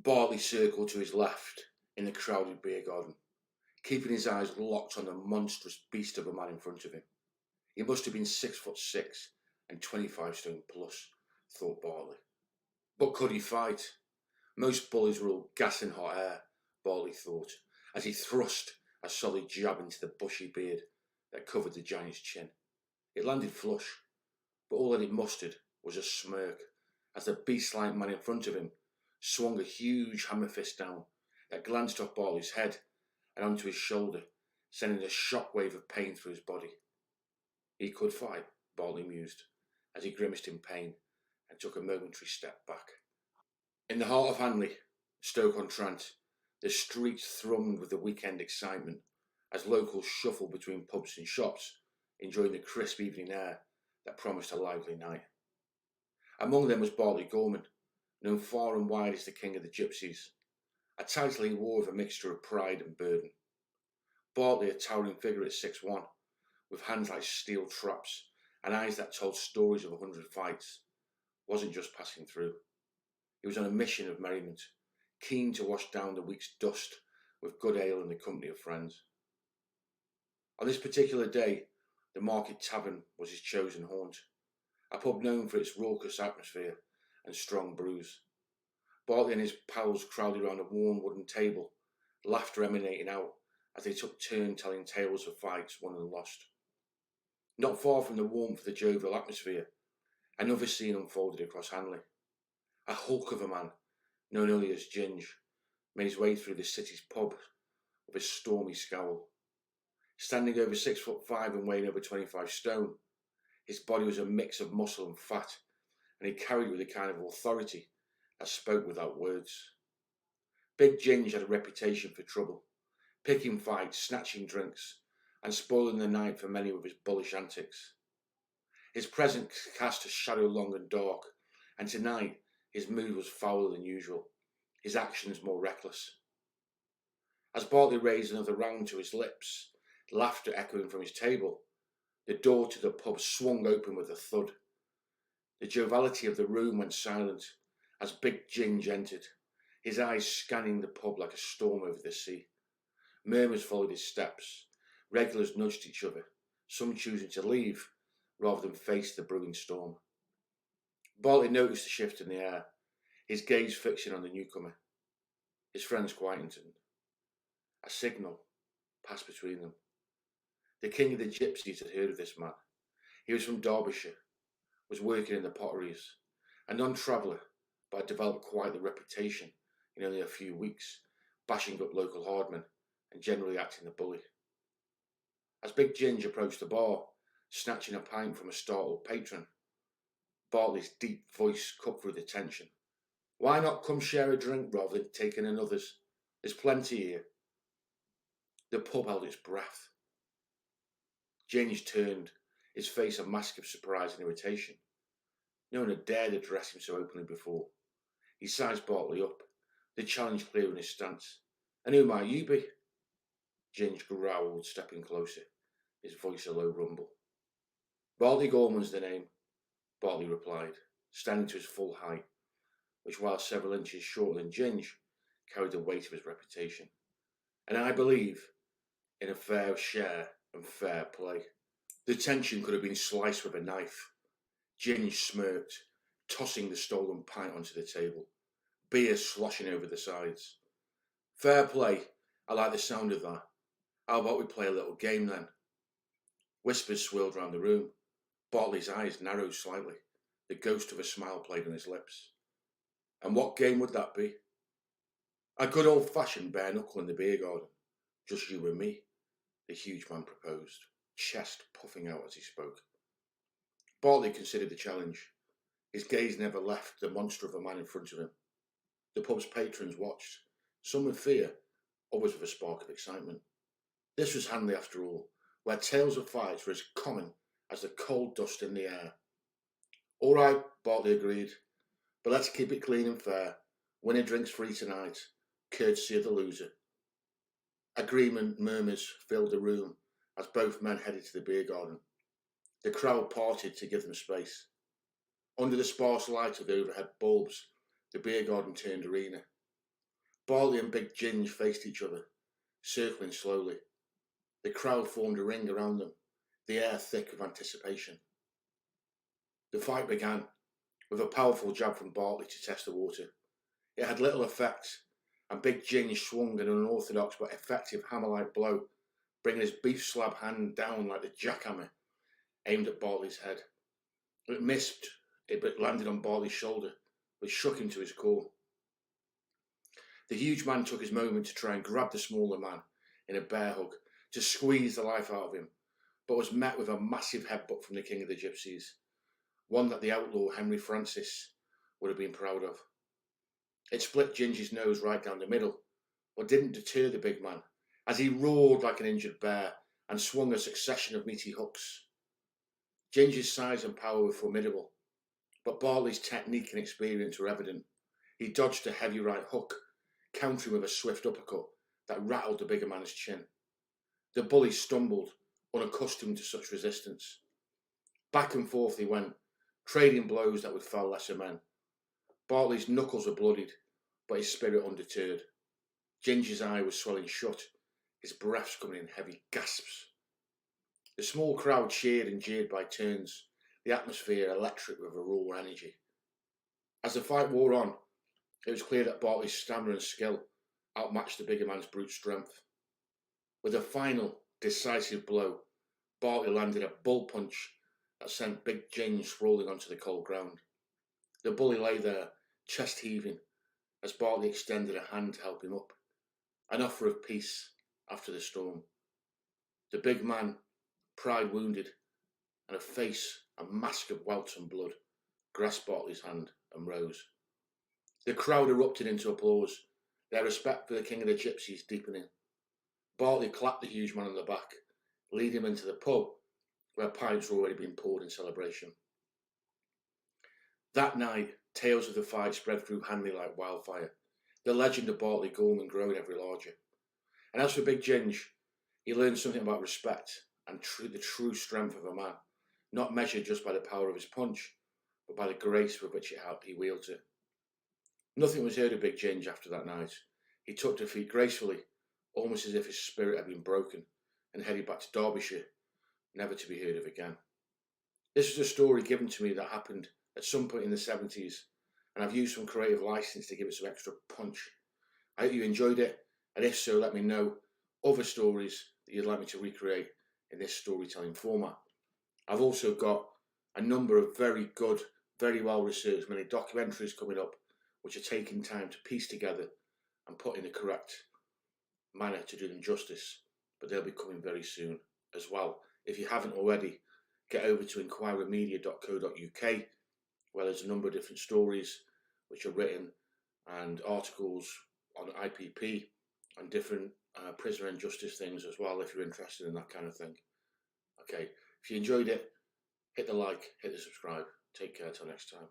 Bartley circled to his left in the crowded beer garden, keeping his eyes locked on the monstrous beast of a man in front of him. He must have been 6'6" and 25 stone plus, thought Bartley. But could he fight? Most bullies were all gas and hot air, Bartley thought, as he thrust a solid jab into the bushy beard that covered the giant's chin. It landed flush, but all that it mustered was a smirk as the beast-like man in front of him swung a huge hammer fist down that glanced off Bartley's head and onto his shoulder, sending a shockwave of pain through his body. He could fight, Bartley mused, as he grimaced in pain and took a momentary step back. In the heart of Hanley, Stoke-on-Trent, the streets thrummed with the weekend excitement as locals shuffled between pubs and shops, enjoying the crisp evening air that promised a lively night. Among them was Bartley Gorman, known far and wide as the king of the Gypsies, a title he wore with a mixture of pride and burden. Bartley, a towering figure at 6'1", with hands like steel traps and eyes that told stories of 100 fights, wasn't just passing through. He was on a mission of merriment, keen to wash down the week's dust with good ale and the company of friends. On this particular day, the Market Tavern was his chosen haunt, a pub known for its raucous atmosphere and strong brews. Bartley and his pals crowded around a worn wooden table, laughter emanating out as they took turn telling tales of fights won and lost. Not far from the warmth of the jovial atmosphere, another scene unfolded across Hanley. A hulk of a man, known only as Ginge, made his way through the city's pub with a stormy scowl. Standing over 6'5" and weighing over 25 stone, his body was a mix of muscle and fat, and he carried with a kind of authority that spoke without words. Big Ginge had a reputation for trouble, picking fights, snatching drinks, and spoiling the night for many with his bullish antics. His presence cast a shadow long and dark, and tonight his mood was fouler than usual, his actions more reckless. As Bartley raised another round to his lips, laughter echoing from his table, the door to the pub swung open with a thud. The joviality of the room went silent as Big Ginge entered, his eyes scanning the pub like a storm over the sea. Murmurs followed his steps. Regulars nudged each other, some choosing to leave rather than face the brewing storm. Bartley noticed the shift in the air, his gaze fixing on the newcomer. His friends quietened. A signal passed between them. The king of the Gypsies had heard of this man. He was from Derbyshire, was working in the potteries, a non-traveller, but had developed quite the reputation in only a few weeks, bashing up local hardmen and generally acting the bully. As Big Ginge approached the bar, snatching a pint from a startled patron, Bartley's deep voice cut through the tension. "Why not come share a drink rather than taking another's? There's plenty here." The pub held its breath. Ginge turned, his face a mask of surprise and irritation. No one had dared address him so openly before. He sized Bartley up, the challenge clear in his stance. "And who might you be?" Ginge growled, stepping closer, his voice a low rumble. "Bartley Gorman's the name," Bartley replied, standing to his full height, which, while several inches shorter than Ginge, carried the weight of his reputation. "And I believe in a fair share and fair play." The tension could have been sliced with a knife. Ginge smirked, tossing the stolen pint onto the table, beer sloshing over the sides. "Fair play, I like the sound of that. How about we play a little game then?" Whispers swirled round the room. Bartley's eyes narrowed slightly. The ghost of a smile played on his lips. "And what game would that be?" "A good old-fashioned bare knuckle in the beer garden. Just you and me," the huge man proposed, chest puffing out as he spoke. Bartley considered the challenge. His gaze never left the monster of a man in front of him. The pub's patrons watched, some with fear, others with a spark of excitement. This was Hanley after all, where tales of fights were as common as the cold dust in the air. "All right," Bartley agreed, "but let's keep it clean and fair. Winner drinks free tonight, courtesy of the loser." Agreement murmurs filled the room as both men headed to the beer garden. The crowd parted to give them space. Under the sparse light of the overhead bulbs, the beer garden turned arena. Bartley and Big Ginge faced each other, circling slowly. The crowd formed a ring around them, the air thick with anticipation. The fight began with a powerful jab from Bartley to test the water. It had little effect, and Big Ginge swung an unorthodox but effective hammer-like blow, bringing his beef slab hand down like the jackhammer aimed at Bartley's head. It missed, but landed on Bartley's shoulder, which shook him to his core. The huge man took his moment to try and grab the smaller man in a bear hug, to squeeze the life out of him, but was met with a massive headbutt from the king of the Gypsies, one that the outlaw Henry Francis would have been proud of. It split Ginger's nose right down the middle, but didn't deter the big man, as he roared like an injured bear and swung a succession of meaty hooks. Ginger's size and power were formidable, but Bartley's technique and experience were evident. He dodged a heavy right hook, countering with a swift uppercut that rattled the bigger man's chin. The bully stumbled, unaccustomed to such resistance. Back and forth they went, trading blows that would fell lesser men. Bartley's knuckles were bloodied, but his spirit undeterred. Ginger's eye was swelling shut, his breaths coming in heavy gasps. The small crowd cheered and jeered by turns, the atmosphere electric with a raw energy. As the fight wore on, it was clear that Bartley's stamina and skill outmatched the bigger man's brute strength. With a final, decisive blow, Bartley landed a bull punch that sent Big Ginge rolling onto the cold ground. The bully lay there, chest heaving, as Bartley extended a hand to help him up, an offer of peace after the storm. The big man, pride wounded, and a face a mask of welts and blood, grasped Bartley's hand and rose. The crowd erupted into applause, their respect for the king of the Gypsies deepening. Bartley clapped the huge man on the back, leading him into the pub, where pints were already being poured in celebration. That night, tales of the fight spread through Hanley like wildfire, the legend of Bartley Gorman growing ever larger. And as for Big Ginge, he learned something about respect and the true strength of a man, not measured just by the power of his punch, but by the grace with which he wields it. Nothing was heard of Big Ginge after that night. He took defeat gracefully, almost as if his spirit had been broken, and headed back to Derbyshire, never to be heard of again. This was a story given to me that happened at some point in the 70s, and I've used some creative license to give it some extra punch. I hope you enjoyed it, and if so, let me know other stories that you'd like me to recreate in this storytelling format. I've also got a number of very good, very well researched mini documentaries coming up, which are taking time to piece together and put in the correct manner to do them justice, but they'll be coming very soon as well. If you haven't already, get over to inquirermedia.co.uk, where there's a number of different stories which are written and articles on IPP and different prisoner and justice things as well, if you're interested in that kind of thing. Okay, if you enjoyed it, hit the like, hit the subscribe. Take care till next time.